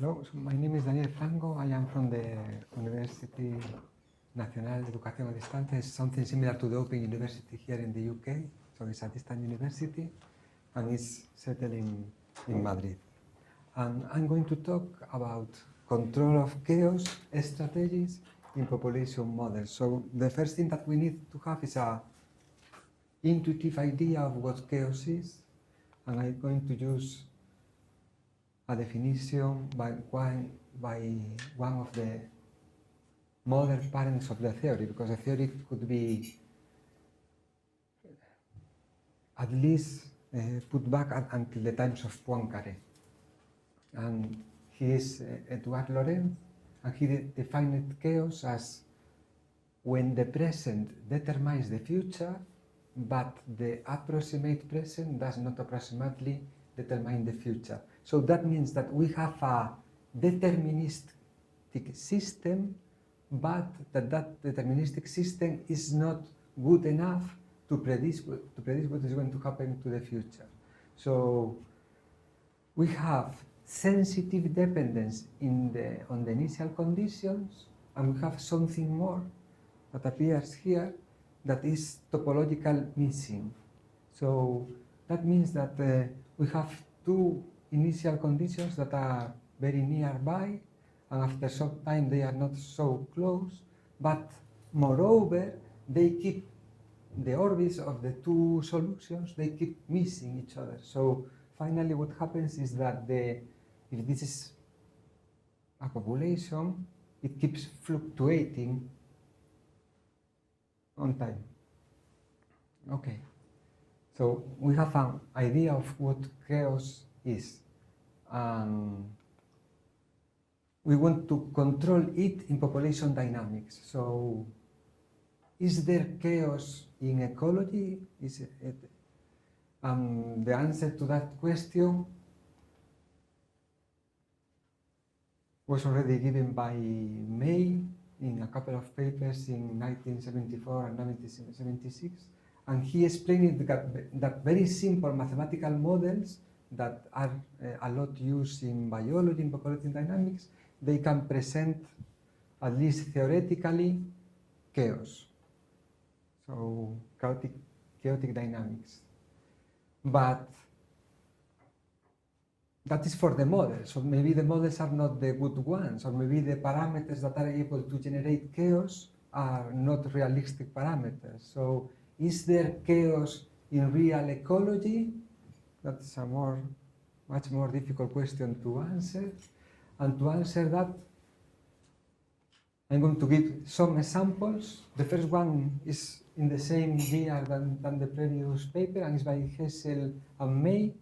Hello, so my name is Franco. I am from the University Nacional, Educación, Distancia. It's something similar to the Open University here in the UK. So it's a distant university and it's settled in Madrid. And I'm going to talk about control of chaos strategies in population models. So the first thing that we need to have is an intuitive idea of what chaos is. And I'm going to use a definition by one of the modern parents of the theory, because the theory could be at least put back until the times of Poincaré. And he is Edouard Lorenz, and he defined chaos as when the present determines the future, but the approximate present does not approximately determine the future. So that means that we have a deterministic system, but that deterministic system is not good enough to predict what is going to happen to the future. So we have sensitive dependence on the initial conditions, and we have something more that appears here that is topological missing. So that means that we have two initial conditions that are very nearby, and after some time they are not so close, but moreover they keep the orbits of the two solutions, they keep missing each other. So finally what happens is that if this is a population, it keeps fluctuating on time. Okay, so we have an idea of what chaos is. We want to control it in population dynamics. So is there chaos in ecology? The answer to that question was already given by May in a couple of papers in 1974 and 1976. And he explained that very simple mathematical models that are a lot used in biology, in population dynamics, they can present, at least theoretically, chaos. So chaotic dynamics. But that is for the models. So maybe the models are not the good ones, or maybe the parameters that are able to generate chaos are not realistic parameters. So is there chaos in real ecology? That's a much more difficult question to answer. And to answer that, I'm going to give some examples. The first one is in the same year than the previous paper, and it's by Hessel and May.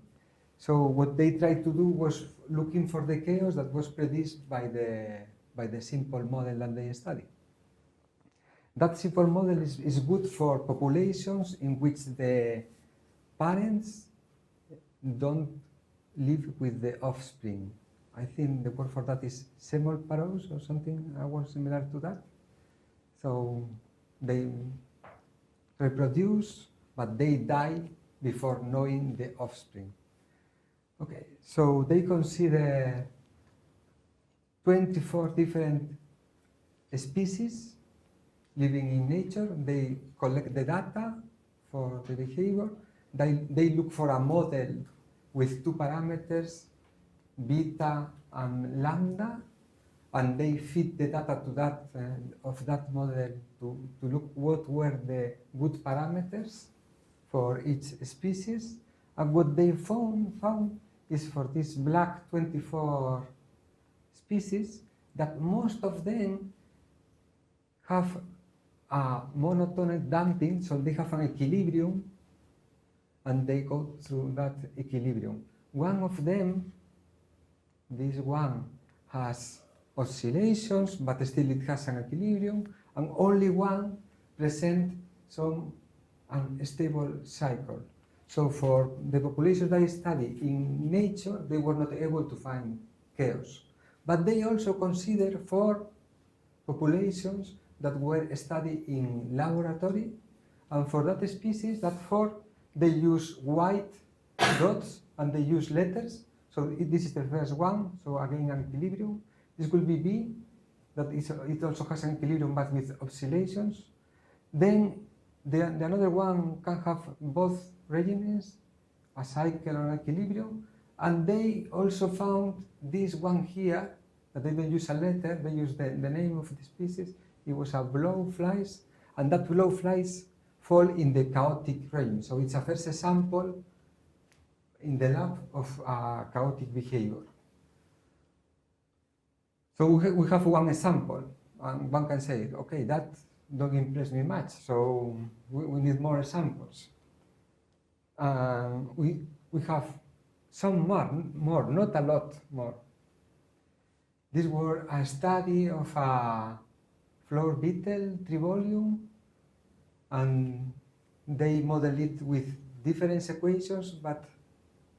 So what they tried to do was looking for the chaos that was produced by the simple model that they studied. That simple model is good for populations in which the parents don't live with the offspring. I think the word for that is semolparous or something similar to that. So they reproduce, but they die before knowing the offspring. Okay, so they consider 24 different species living in nature. They collect the data for the behavior. They look for a model with two parameters, beta and lambda, and they feed the data to that of that model to look what were the good parameters for each species. And what they found is for this black 24 species that most of them have a monotonic damping, so they have an equilibrium and they go through that equilibrium. One of them, this one, has oscillations, but still it has an equilibrium, and only one presents some unstable cycle. So for the populations that I study in nature, they were not able to find chaos. But they also consider 4 populations that were studied in laboratory, and for that species, that 4, they use white dots and they use letters So this is the first one. So again, an equilibrium. This will be B. That is, it also has an equilibrium but with oscillations. Then the another one can have both regimens, a cycle or an equilibrium. And they also found this one here, that they don't use a letter, they use the name of the species. It was a blowflies, and that blowflies fall in the chaotic regime. So it's a first sample in the lab of chaotic behavior. So we have one example, and one can say, okay, that don't impress me much, so we need more examples. We have some more, not a lot more. These were a study of a floor beetle trivolume, and they model it with different equations, but,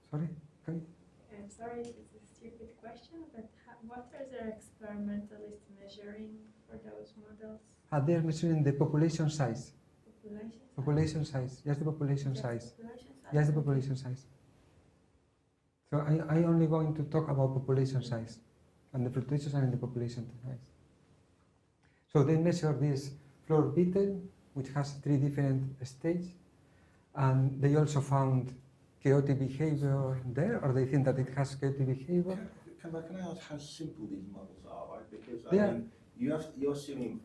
sorry? I'm sorry, it's a stupid question, but what are the experimentalists measuring for those models? They're measuring the population size. Population size, just the population size. Population size? Just the population size. So I'm only going to talk about population size, and the fluctuations are in the population size. So they measure this floor beetle, which has 3 different stages, and they also found chaotic behavior there, or they think that it has chaotic behavior. Can I ask how simple these models are, right? Because Yeah. you're assuming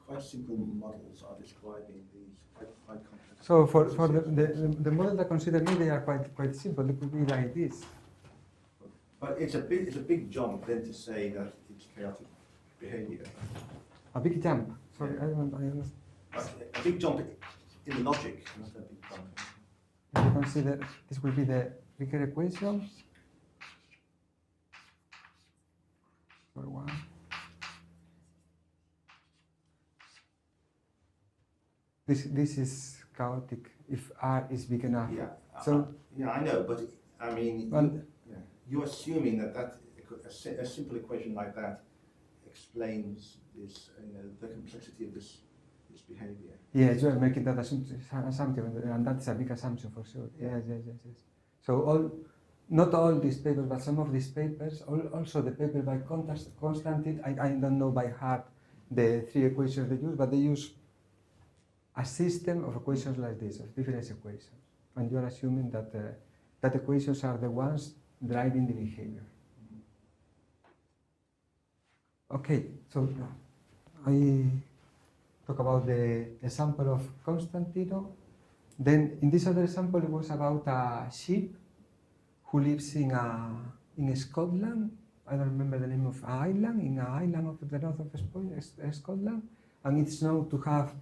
quite simple models are describing these quite complex. So for the model that consider me, they are quite simple. It could be like this. But it's a big jump then to say that it's chaotic behavior. A big jump. Sorry, I don't. A big jump in the logic, not a big jump. If you consider this will be the Ricker equation. For one. This is chaotic if R is big enough. Yeah. So yeah, I know, but I mean, you're assuming that a simple equation like that explains this, the complexity of this behavior. Yes, you are making that assumption, and that's a big assumption for sure. Yes. So not all these papers, but some of these papers, also the paper by Constantine, I don't know by heart the 3 equations they use, but they use a system of equations like this, of different equations. And you are assuming that that equations are the ones driving the behavior. Okay, so I talk about the example of Constantino. Then in this other example, it was about a sheep who lives in Scotland. I don't remember the name of an island, in an island of the north of Scotland. And it's known to have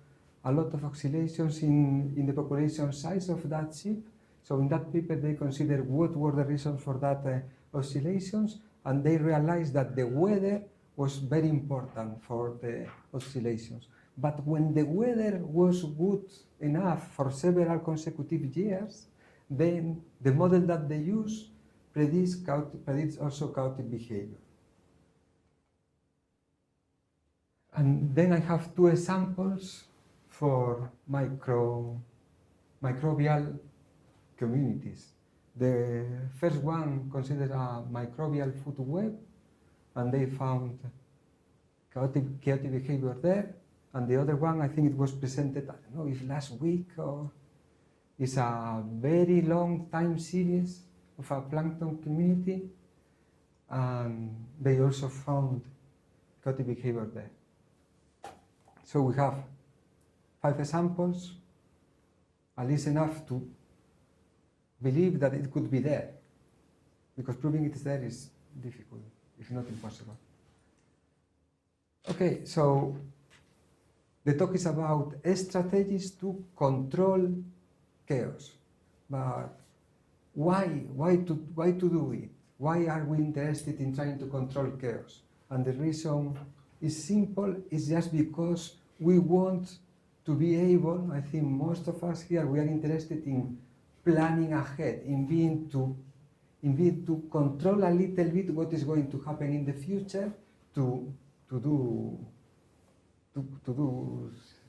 a lot of oscillations in the population size of that sheep. So in that paper, they considered what were the reasons for that oscillations, and they realized that the weather was very important for the oscillations. But when the weather was good enough for several consecutive years, then the model that they use predicts also chaotic behavior. And then I have 2 examples for microbial communities. The first one considers a microbial food web, and they found chaotic behavior there. And the other one, I think it was presented, I don't know if last week, or is a very long time series of a plankton community, and they also found chaotic behavior there. So we have 5 examples, at least enough to believe that it could be there, because proving it is there is difficult, if not impossible. Okay, so the talk is about strategies to control chaos. But why to do it? Why are we interested in trying to control chaos? And the reason is simple. It's just because we want to be able, I think most of us here, we are interested in planning ahead, in being to control a little bit what is going to happen in the future, to do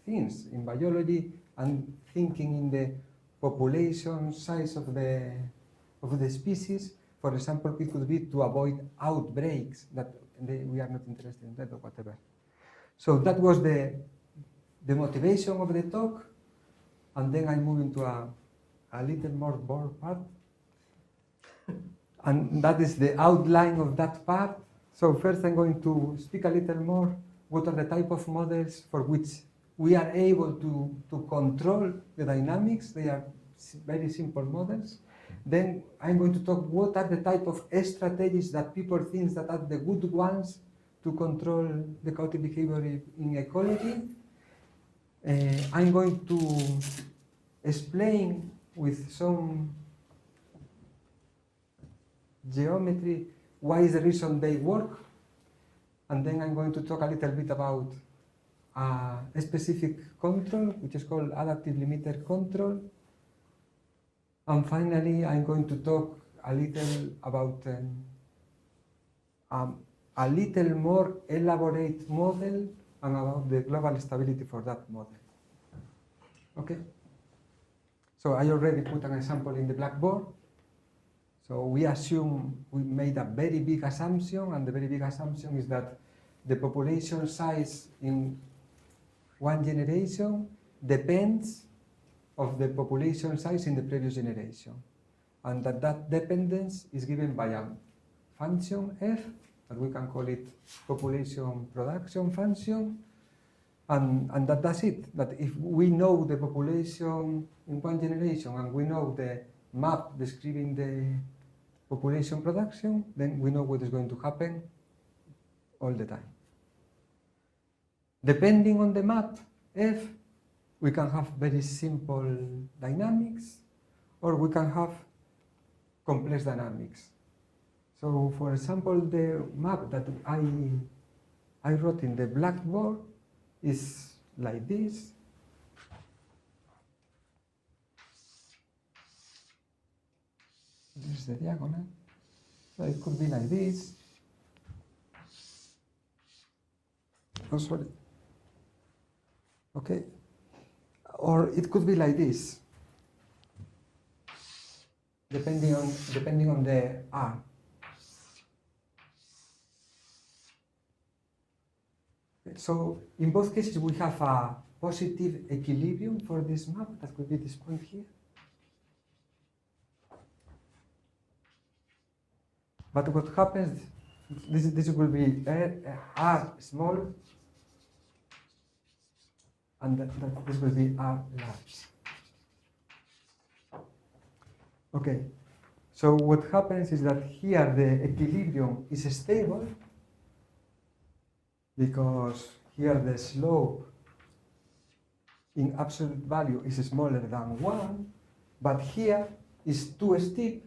things in biology, and thinking in the population size of the species. for example, it could be to avoid outbreaks that we are not interested in that or whatever. So that was the motivation of the talk, and then I move into a little more bored part. And that is the outline of that part. So first I'm going to speak a little more what are the type of models for which we are able to control the dynamics. They are very simple models. Then I'm going to talk what are the type of strategies that people think that are the good ones to control the chaotic behavior in ecology. I'm going to explain with some geometry why is the reason they work, and then I'm going to talk a little bit about a specific control which is called adaptive limiter control, and finally I'm going to talk a little about a little more elaborate model and about the global stability for that model. Okay? So I already put an example in the blackboard. So we made a very big assumption, and the very big assumption is that the population size in one generation depends of the population size in the previous generation, and that dependence is given by a function f, that we can call it population production function, and that's it. That if we know the population in one generation and we know the map describing the population production, then we know what is going to happen all the time. Depending on the map f, we can have very simple dynamics, or we can have complex dynamics. So for example, the map that I wrote in the blackboard is like this. This is the diagonal. So it could be like this. Oh, sorry. Okay. Or it could be like this, depending on the R. So in both cases we have a positive equilibrium for this map. That could be this point here. But what happens, this will be R small, and this will be R large. Okay, so what happens is that here the equilibrium is stable, because here the slope in absolute value is smaller than 1, but here is too steep,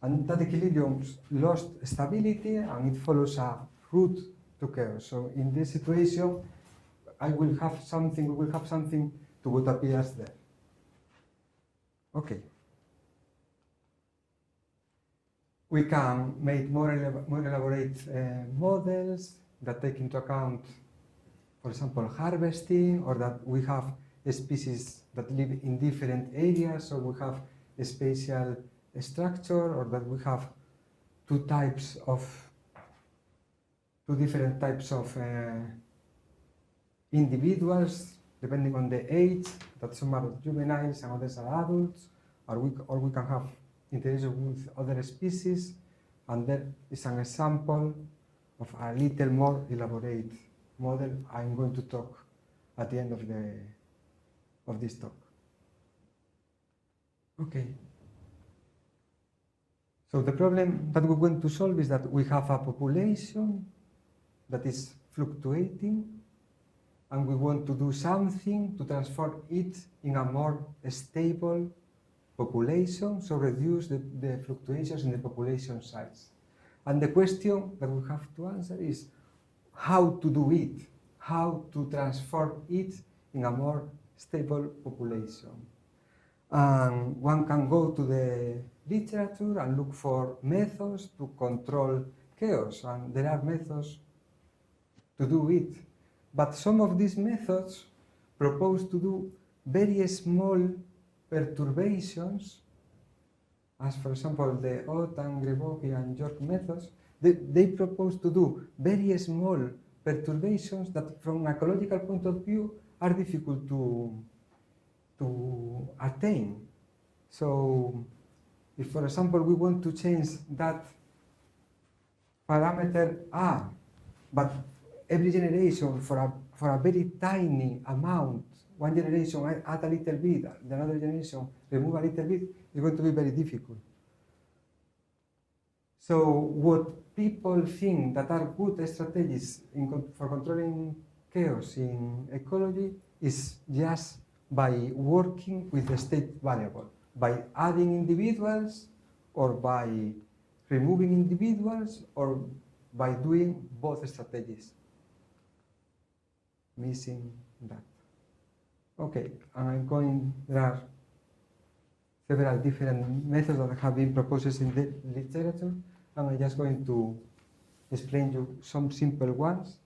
and that equilibrium lost stability, and it follows a route to chaos. So in this situation, we will have something to what appears there. Okay. We can make more elaborate models that take into account, for example, harvesting, or that we have species that live in different areas, so we have a spatial structure, or that we have two different types of individuals, depending on the age, that some are juveniles and others are adults, or we can have interaction with other species, and there is an example of a little more elaborate model I'm going to talk at the end of this talk. Okay. So the problem that we're going to solve is that we have a population that is fluctuating, and we want to do something to transform it in a more stable population, so reduce the fluctuations in the population size. And the question that we have to answer is how to do it, how to transform it in a more stable population. And one can go to the literature and look for methods to control chaos, and there are methods to do it. But some of these methods propose to do very small perturbations as for example the Ott and Greboki and York methods, they propose to do very small perturbations that from an ecological point of view are difficult to attain. So if, for example, we want to change that parameter R, but every generation for a very tiny amount, one generation add a little bit, the another generation remove a little bit, it's going to be very difficult. So what people think that are good strategies for controlling chaos in ecology is just by working with the state variable, by adding individuals or by removing individuals or by doing both strategies. Missing that. Okay, and I'm going, there are several different methods that have been proposed in the literature, and I'm just going to explain you some simple ones.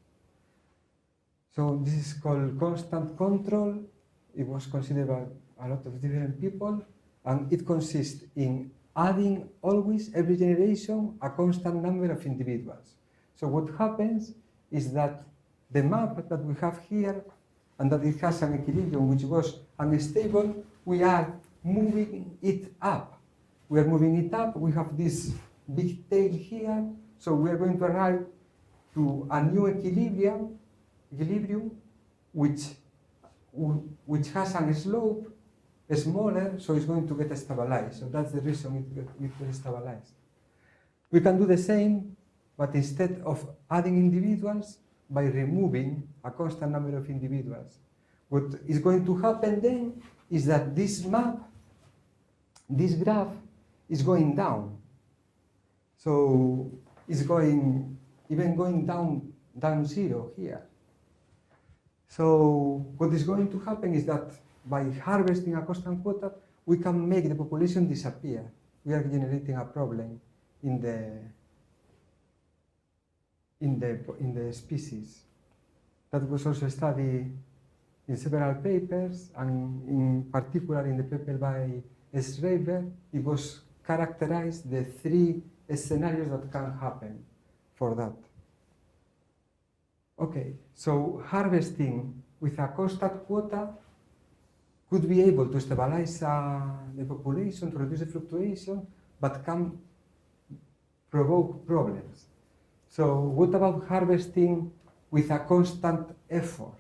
So this is called constant control. It was considered by a lot of different people, and it consists in adding always, every generation, a constant number of individuals. So what happens is that the map that we have here, and that it has an equilibrium which was unstable, we are moving it up. We are moving it up, we have this big tail here, so we are going to arrive to a new equilibrium which has a slope smaller, so it's going to get stabilized. So that's the reason it gets stabilized. We can do the same, but instead of adding individuals, by removing a constant number of individuals. What is going to happen then is that this map, this graph, is going down. So it's going down zero here. So what is going to happen is that by harvesting a constant quota, we can make the population disappear. We are generating a problem in the species. That was also studied in several papers, and in particular in the paper by Schreiber, it was characterized the 3 scenarios that can happen for that. Okay, so harvesting with a constant quota could be able to stabilize the population, to reduce the fluctuation, but can provoke problems. So what about harvesting with a constant effort?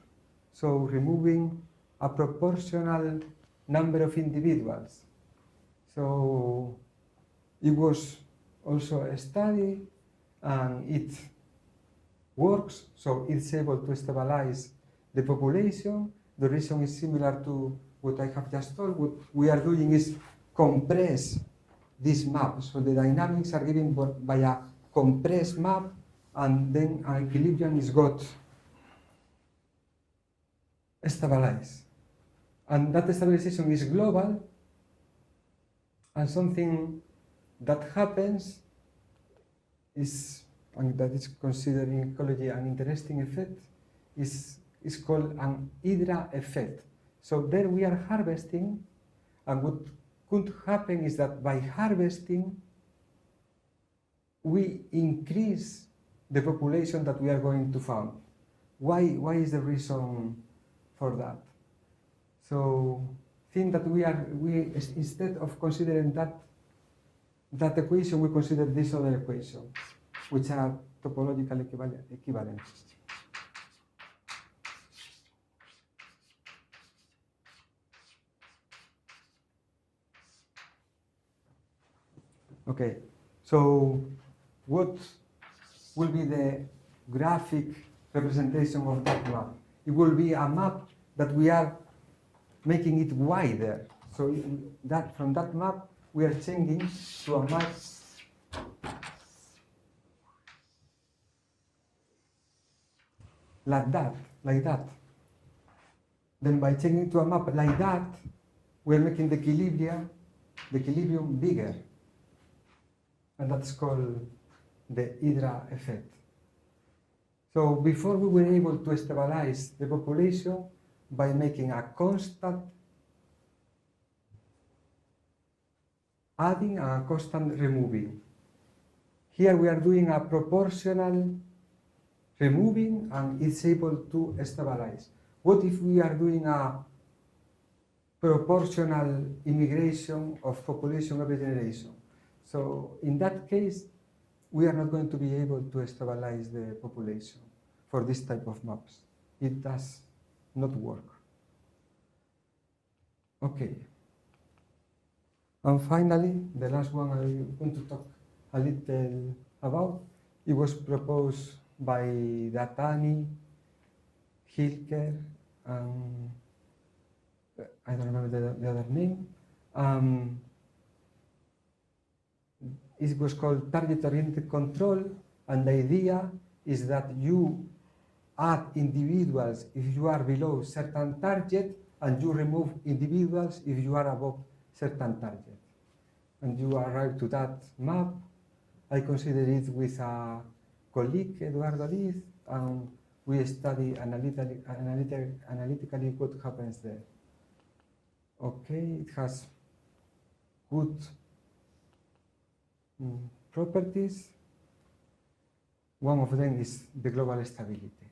So removing a proportional number of individuals. So it was also a study, and it works, so it's able to stabilize the population. The reason is similar to what I have just told. What we are doing is compress this map. So the dynamics are given by a compressed map, and then an equilibrium is got stabilized. And that stabilization is global, and something that happens is, and that is considered in ecology an interesting effect, is called an Hydra effect. So there we are harvesting, and what could happen is that by harvesting, we increase the population that we are going to found. Why is the reason for that? So think that we instead of considering that equation, we consider this other equation, which are topological equivalent. Okay, so what will be the graphic representation of that map? It will be a map that we are making it wider. So that from that map, we are changing to a map like that. Then by changing to a map like that, we're making the equilibrium bigger. And that's called the Hydra effect. So before we were able to stabilize the population by making a constant adding and a constant removing. Here we are doing a proportional removing and it's able to stabilize. What if we are doing a proportional immigration of population every generation? So in that case, we are not going to be able to stabilize the population for this type of maps. It does not work. Okay. And finally, the last one I want to talk a little about, it was proposed by Datani, Hilker, I don't remember the other name. It was called target-oriented control, and the idea is that you add individuals if you are below certain target, and you remove individuals if you are above certain target. And you arrive to that map. I consider it with a colleague, Eduardo Liz, and we study analytically what happens there. Okay, it has good properties. One of them is the global stability.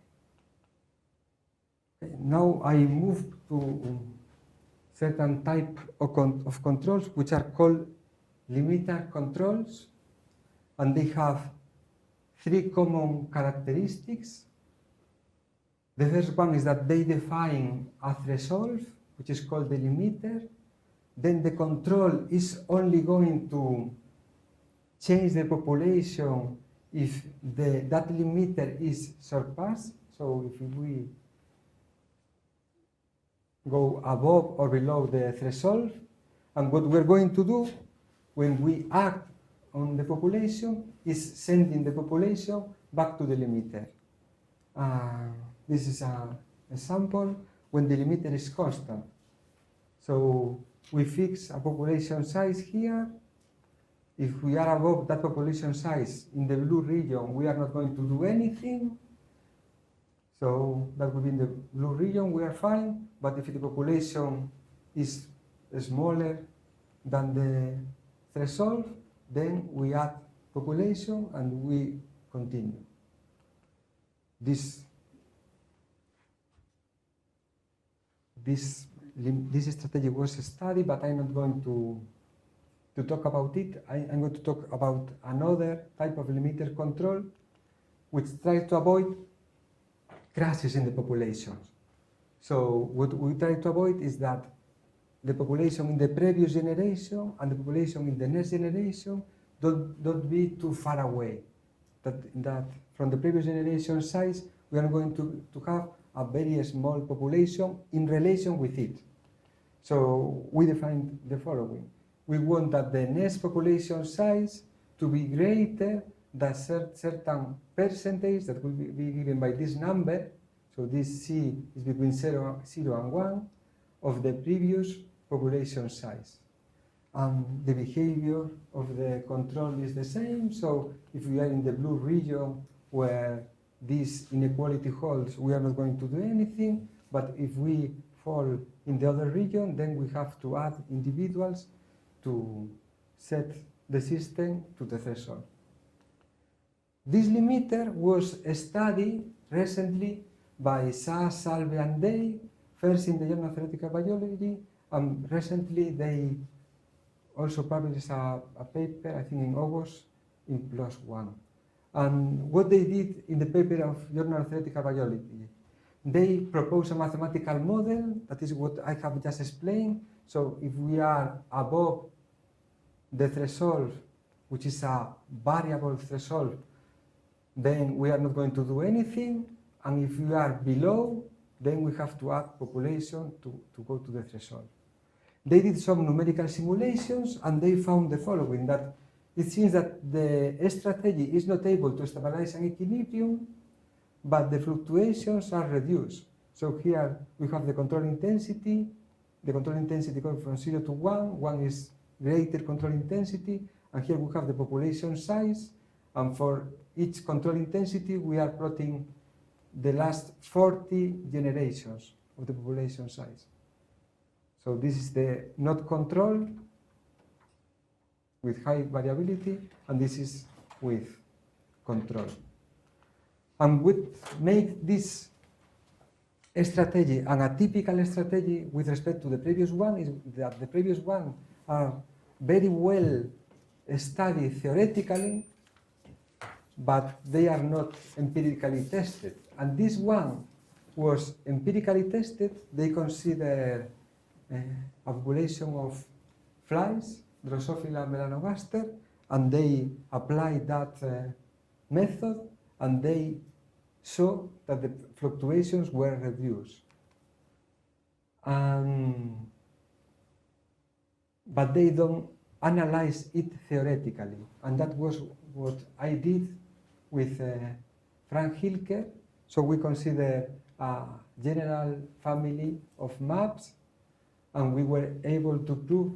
Okay, now I move to certain type of controls which are called limiter controls, and they have three common characteristics. The first one is that they define a threshold, which is called the limiter. Then the control is only going to change the population if that limiter is surpassed. So if we go above or below the threshold, and what we're going to do when we act on the population is sending the population back to the limiter. This is an example when the limiter is constant. So we fix a population size here. If we are above that population size in the blue region, we are not going to do anything. So that would be in the blue region, we are fine. But if the population is smaller than the threshold, then we add population and we continue. This strategy was studied, but I'm not going to talk about it. I'm going to talk about another type of limiter control which tries to avoid crashes in the population. So what we try to avoid is that the population in the previous generation and the population in the next generation don't be too far away. That from the previous generation size, we are going to have a very small population in relation with it. So we define the following. We want that the next population size to be greater than certain percentage that will be given by this number. So this C is between 0 and 1 of the previous population size. The behavior of the control is the same. So if we are in the blue region where this inequality holds, we are not going to do anything. But if we fall in the other region, then we have to add individuals to set the system to the threshold. This limiter was studied recently by Sa, Salve, and Day, first in the Journal of Theoretical Biology, and recently they also published a paper, I think in August, in +1. And what they did in the paper of Journal of Theoretical Biology, they proposed a mathematical model, that is what I have just explained. So if we are above the threshold, which is a variable threshold, then we are not going to do anything. And if we are below, then we have to add population to go to the threshold. They did some numerical simulations and they found the following, that it seems that the strategy is not able to stabilize an equilibrium, but the fluctuations are reduced. So here we have the control intensity. The control intensity goes from 0 to 1. 1 is greater control intensity. And here we have the population size. And for each control intensity, we are plotting the last 40 generations of the population size. So this is the not control. with high variability, and this is with control. And what makes this strategy an atypical strategy with respect to the previous one is that the previous one are very well studied theoretically, but they are not empirically tested. And this one was empirically tested. They consider a population of flies, Drosophila melanogaster, and they applied that method, and they saw that the fluctuations were reduced. But they don't analyze it theoretically, and that was what I did with Frank Hilker. So we consider a general family of maps, and we were able to prove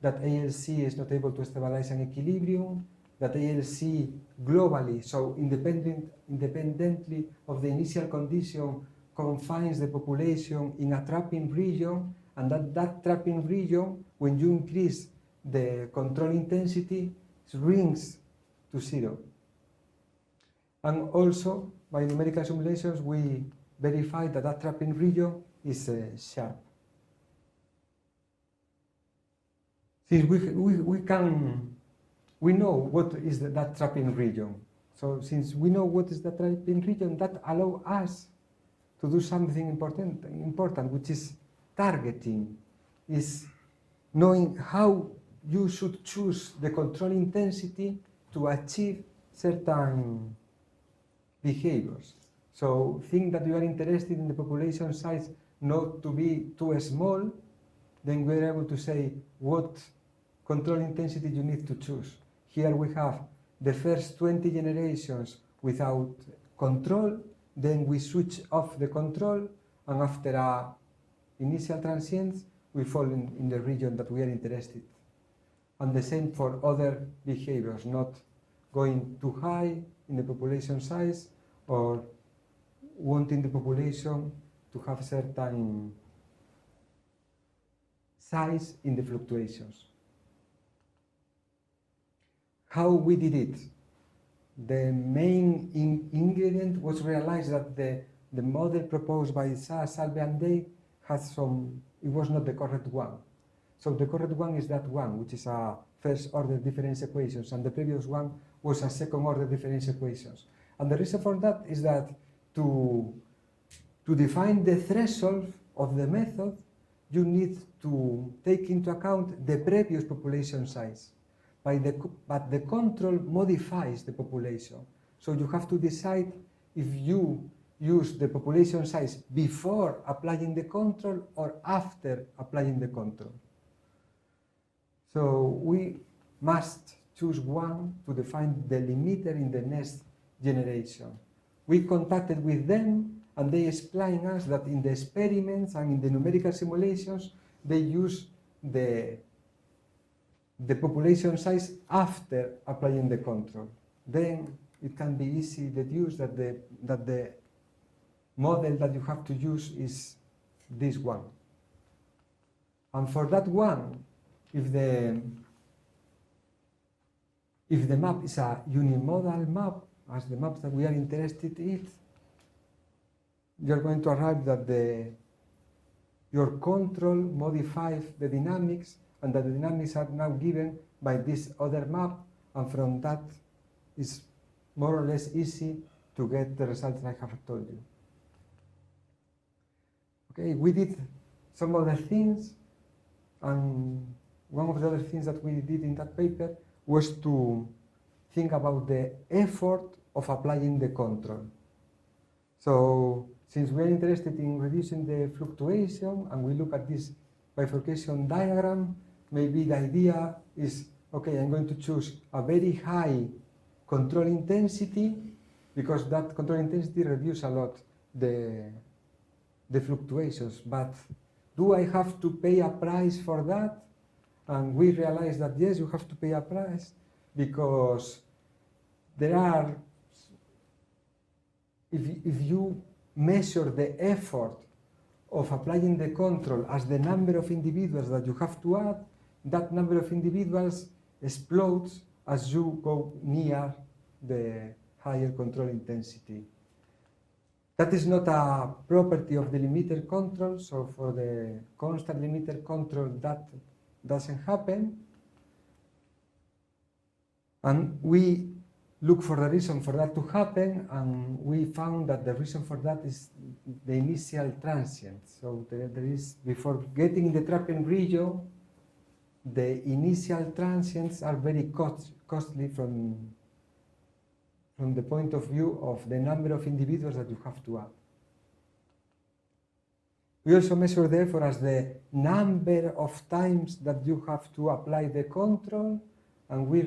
that ALC is not able to stabilize an equilibrium, that ALC globally, so independently of the initial condition, confines the population in a trapping region, and that trapping region, when you increase the control intensity, shrinks to zero. And also, by numerical simulations, we verified that that trapping region is sharp. Since we know what is that trapping region. So since we know what is the trapping region, that allows us to do something important, which is targeting, is knowing how you should choose the control intensity to achieve certain behaviors. So think that you are interested in the population size not to be too small, then we're able to say what control intensity you need to choose. Here we have the first 20 generations without control, then we switch off the control, and after a initial transience, we fall in the region that we are interested. And the same for other behaviors, not going too high in the population size or wanting the population to have certain size in the fluctuations. How we did it? The main ingredient was realized that the model proposed by Salve and Day has it was not the correct one. So the correct one is that one, which is a first order difference equations, and the previous one was a second order difference equations. And the reason for that is that to define the threshold of the method, you need to take into account the previous population size. But the control modifies the population. So you have to decide if you use the population size before applying the control or after applying the control. So we must choose one to define the limiter in the next generation. We contacted with them, and they explained us that in the experiments and in the numerical simulations, they use the population size after applying the control. Then it can be easy deduced that the model that you have to use is this one. And for that one, if the map is a unimodal map, as the maps that we are interested in, you're going to arrive that your control modifies the dynamics, and that the dynamics are now given by this other map, and from that is more or less easy to get the results I have told you. Okay, we did some other things, and one of the other things that we did in that paper was to think about the effort of applying the control. So since we're interested in reducing the fluctuation, and we look at this bifurcation diagram, maybe the idea is, okay, I'm going to choose a very high control intensity, because that control intensity reduces a lot the fluctuations. But do I have to pay a price for that? And we realize that yes, you have to pay a price, because there are, if you measure the effort of applying the control as the number of individuals that you have to add, that number of individuals explodes as you go near the higher control intensity. That is not a property of the limiter control, so for the constant limiter control that doesn't happen. And we look for the reason for that to happen, and we found that the reason for that is the initial transient. So there is, before getting in the trapping region, the initial transients are very costly from the point of view of the number of individuals that you have to add. We also measure therefore as the number of times that you have to apply the control, and we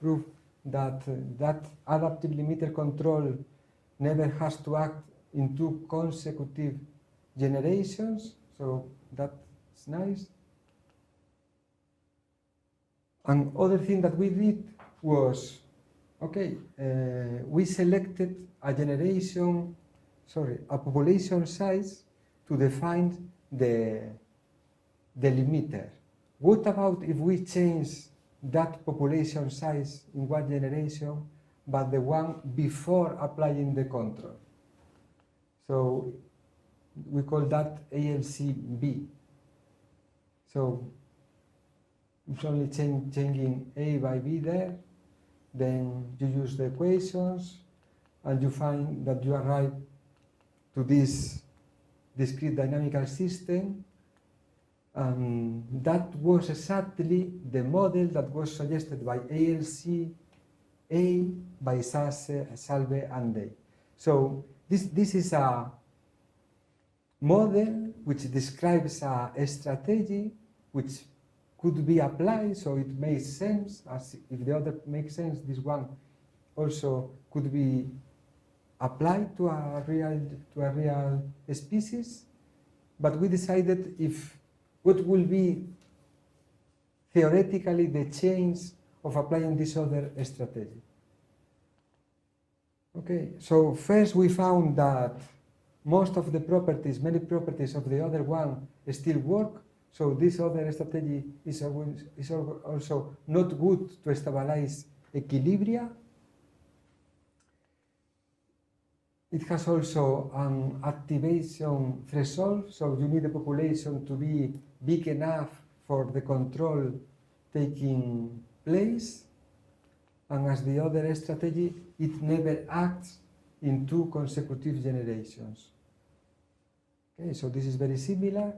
prove that that adaptive limiter control never has to act in 2 consecutive generations, so that's nice. And other thing that we did was, okay, we selected a population size to define the limiter. What about if we change that population size in one generation, but the one before applying the control? So we call that ALCB. So it's only changing A by B there. Then you use the equations, and you find that you arrive to this discrete dynamical system. That was exactly the model that was suggested by ALC, A, by Salve and Day. So this is a model which describes a strategy which could be applied, so it makes sense. As if the other makes sense, this one also could be applied to a real species. But we decided what will be theoretically the change of applying this other strategy. Okay, so first we found that most of the properties, many properties of the other one still work. So this other strategy is also not good to stabilize equilibria. It has also an activation threshold, so you need the population to be big enough for the control taking place. And as the other strategy, it never acts in 2 consecutive generations. Okay, so this is very similar.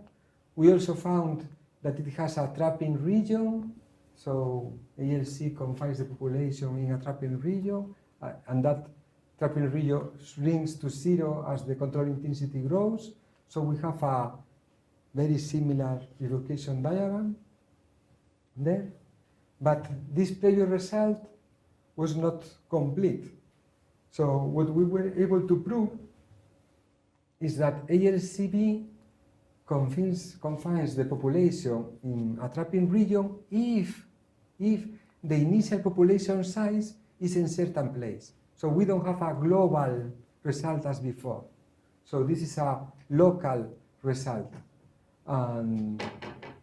We also found that it has a trapping region, so ALC confines the population in a trapping region, and that trapping region shrinks to 0 as the control intensity grows. So we have a very similar bifurcation diagram there. But this previous result was not complete. So what we were able to prove is that ALCB confines the population in a trapping region if the initial population size is in a certain place. So we don't have a global result as before. So this is a local result. And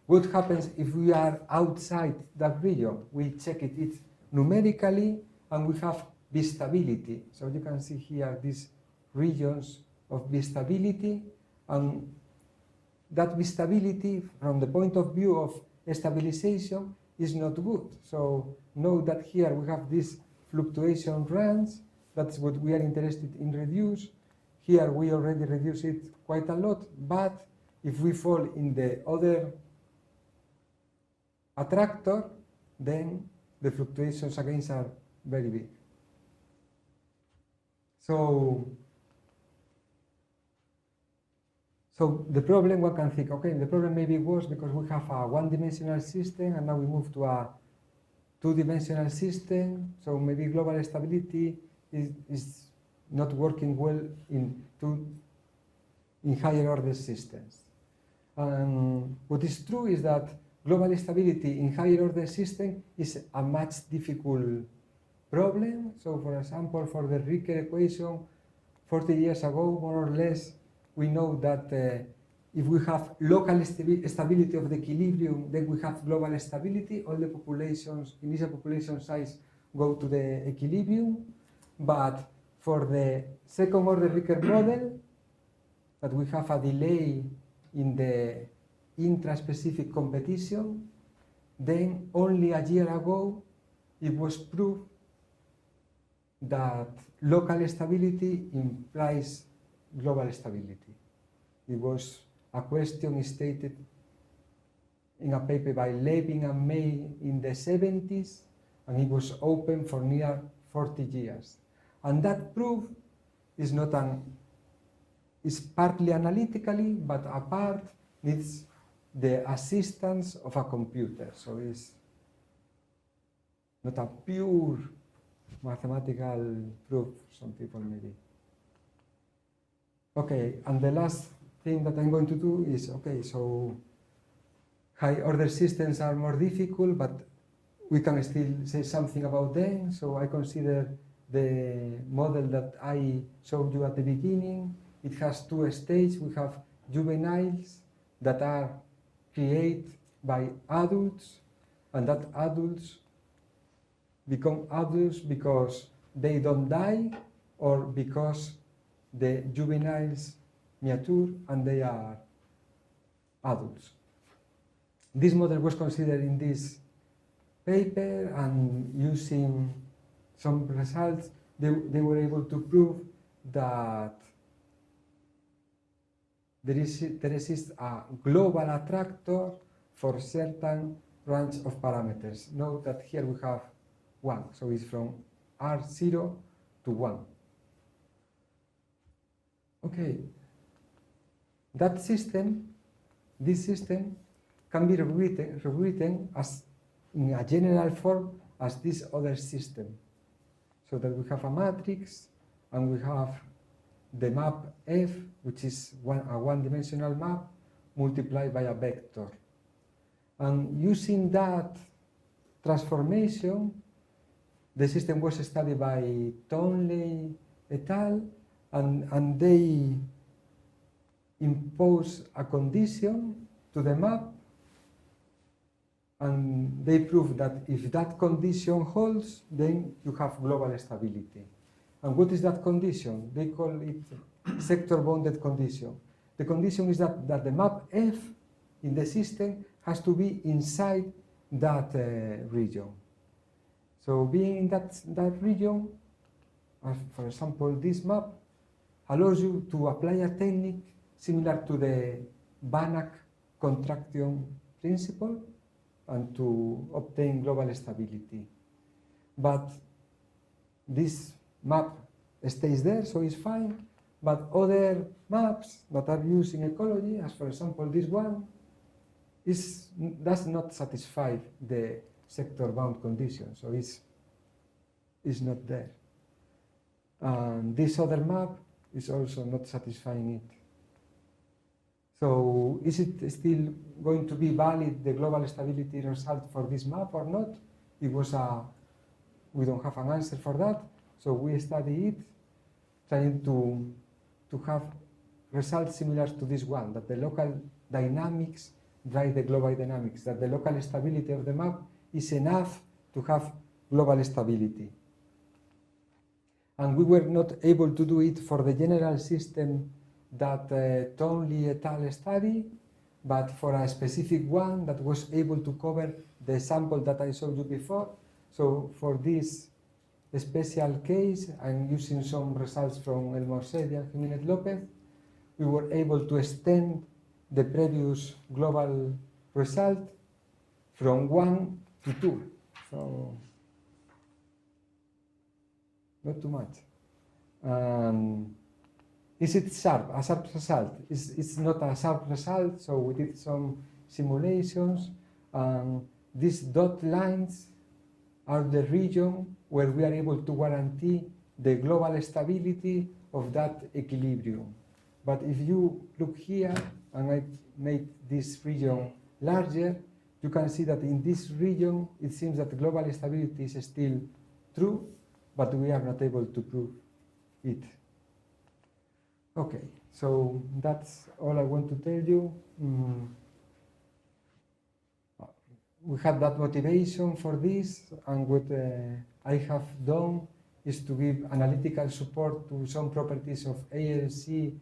what happens if we are outside that region? We check it numerically, and we have B-stability. So you can see here these regions of B-stability, and that B-stability from the point of view of stabilization is not good. So note that here we have this fluctuation range. That's what we are interested in reduce. Here we already reduce it quite a lot, but if we fall in the other attractor, then the fluctuations again are very big. So the problem, one can think, okay, the problem may be worse because we have a one-dimensional system and now we move to a two-dimensional system. So maybe global stability is not working well in higher order systems. What is true is that global stability in higher order system is a much difficult problem. So for example, for the Ricker equation, 40 years ago, more or less, we know that if we have local stability of the equilibrium, then we have global stability. All the populations, initial population size, go to the equilibrium. But for the second order Richter model, that we have a delay in the intraspecific competition, then only a year ago it was proved that local stability implies global stability. It was a question stated in a paper by Levin and May in the 70s, and it was open for near 40 years. And that proof is not is partly analytically, but a part needs the assistance of a computer. So it's not a pure mathematical proof, some people maybe. Okay, and the last thing that I'm going to do is, okay, so high order systems are more difficult, but we can still say something about them. So I consider the model that I showed you at the beginning. It has two stages. We have juveniles that are created by adults, and that adults become adults because they don't die or because the juveniles mature and they are adults. This model was considered in this paper, and using some results, they were able to prove that there exists a global attractor for certain range of parameters. Note that here we have 1, so it's from R0 to 1. Okay, that system, this system, can be rewritten as in a general form as this other system. So that we have a matrix, and we have the map F, which is a one-dimensional map, multiplied by a vector. And using that transformation, the system was studied by Townley et al., and they impose a condition to the map, and they prove that if that condition holds, then you have global stability. And what is that condition? They call it sector-bounded condition. The condition is that the map F in the system has to be inside that region. So being in that region, for example, this map allows you to apply a technique similar to the Banach contraction principle and to obtain global stability. But this map stays there, so it's fine. But other maps that are used in ecology, as for example this one, does not satisfy the sector-bound condition, so it's not there. And this other map is also not satisfying it. So is it still going to be valid, the global stability result for this map or not? We don't have an answer for that, so we study it, trying to have results similar to this one, that the local dynamics drive the global dynamics, that the local stability of the map is enough to have global stability. And we were not able to do it for the general system that Townley et al. Study, but for a specific one that was able to cover the sample that I showed you before. So for this special case, I'm using some results from El Morcedi and Jimenez Lopez. We were able to extend the previous global result from 1 to 2. So not too much. Is it sharp? A sharp result? It's not a sharp result, so we did some simulations. These dot lines are the region where we are able to guarantee the global stability of that equilibrium. But if you look here, and I made this region larger, you can see that in this region, it seems that global stability is still true, but we are not able to prove it. Okay. So that's all I want to tell you. We have that motivation for this, and what I have done is to give analytical support to some properties of ALC,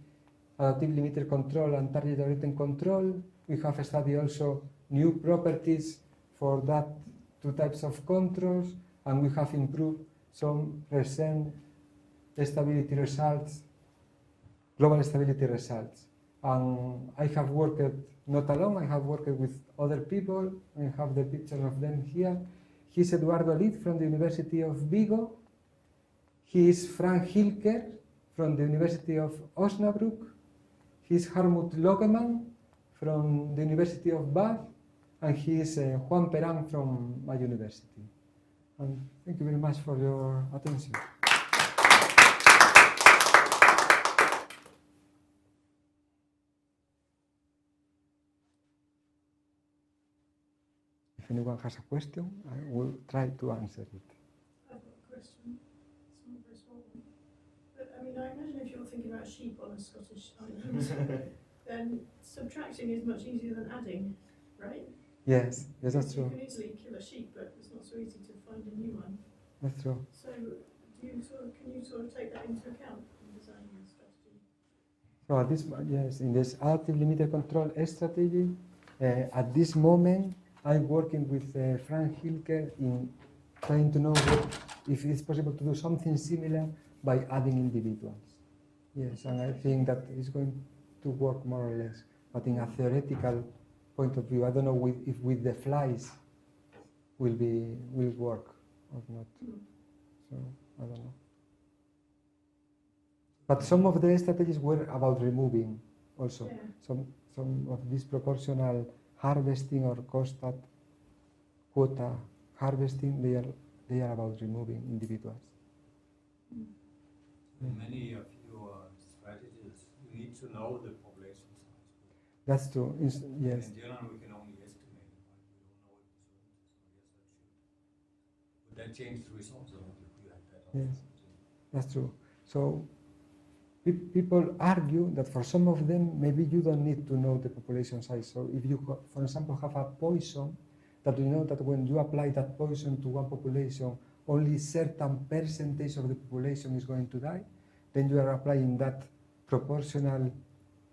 adaptive limiter control and target-oriented control. We have studied also new properties for that two types of controls, and we have improved some recent stability results, global stability results. And I have worked not alone, I have worked with other people. I have the picture of them here. He's Eduardo Lid from the University of Vigo. He is Frank Hilker from the University of Osnabrück. He's Hartmut Logemann from the University of Bath. And he is Juan Perán from my university. And thank you very much for your attention. If anyone has a question, I will try to answer it. I've got a question. It's not a very small one. But I mean, I imagine if you're thinking about sheep on a Scottish island, then subtracting is much easier than adding, right? Yes, that's You true. can easily kill a sheep, but it's not so easy to find a new one. That's true. So, can you sort of take that into account in designing a strategy? So at this, yes, in this adaptive limiter control strategy, at this moment, I'm working with Frank Hilker in trying to know if it's possible to do something similar by adding individuals. Yes, and I think that is going to work more or less, but in a theoretical point of view, I don't know if with the flies will work or not. So I don't know. But some of the strategies were about removing also. Yeah. Some of disproportional harvesting or constant quota harvesting, they are about removing individuals. In many of your strategies, you need to know the population size. That's true. Yes. In general, we can only estimate it, right? We don't know it for certain. So I guess that should. Would that change the results, or if you had that option? Yes. That's true. So people argue that for some of them, maybe you don't need to know the population size. So if you, for example, have a poison, that you know that when you apply that poison to one population, only certain percentage of the population is going to die, then you are applying that proportional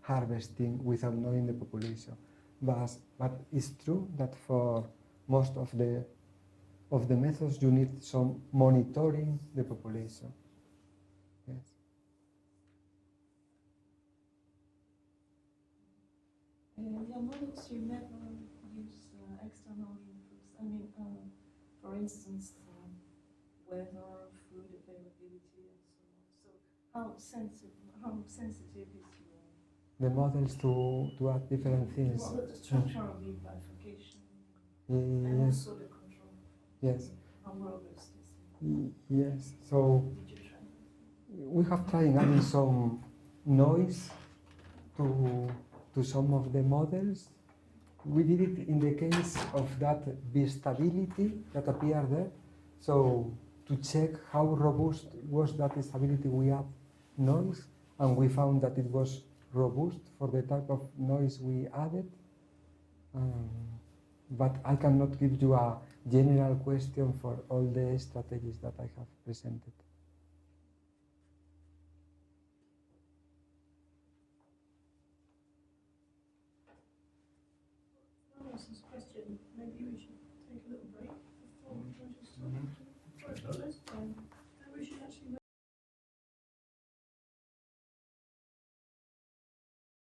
harvesting without knowing the population. But it's true that for most of the methods, you need some monitoring the population. Yes. Your models, you never use external inputs. I mean, for instance, weather, food availability, and so on. So, how sensitive is The models to add different things. the structure of the bifurcation and Yes. also the control? Yes. How robust is it? Yes. So Did you try that? we have tried adding some noise to some of the models. We did it in the case of that stability that appeared there. So to check how robust was that stability, we add noise, and we found that it was robust for the type of noise we added. But I cannot give you a general question for all the strategies that I have presented. This question,